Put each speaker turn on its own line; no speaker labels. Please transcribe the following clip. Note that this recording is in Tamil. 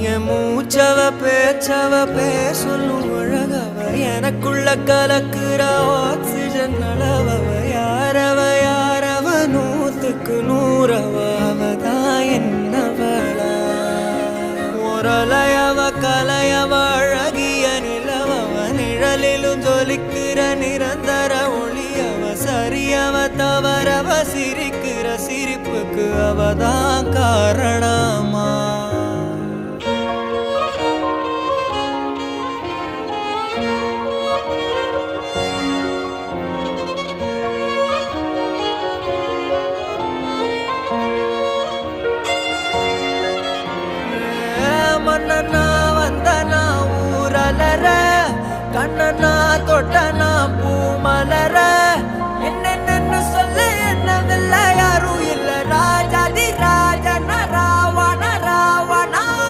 என் மூச்சவ பேச்சவ பேசலும் அழகவ எனக்குள்ள கலக்குற ஆக்சிஜன் அளவவ யாரவ நூத்துக்கு நூறவ அவதான் என்னவளா ஒரலையவ கலையவ அழகிய நிலவவ நிழலிலும் ஜொலிக்கிற நிரந்தர ஒளியவ சரியவ தவறவ சிரிக்கிற சிரிப்புக்கு அவதான் காரணமா மன்னனா வந்தனா ஊரலர கண்ணனா தொட்டனா பூ மலர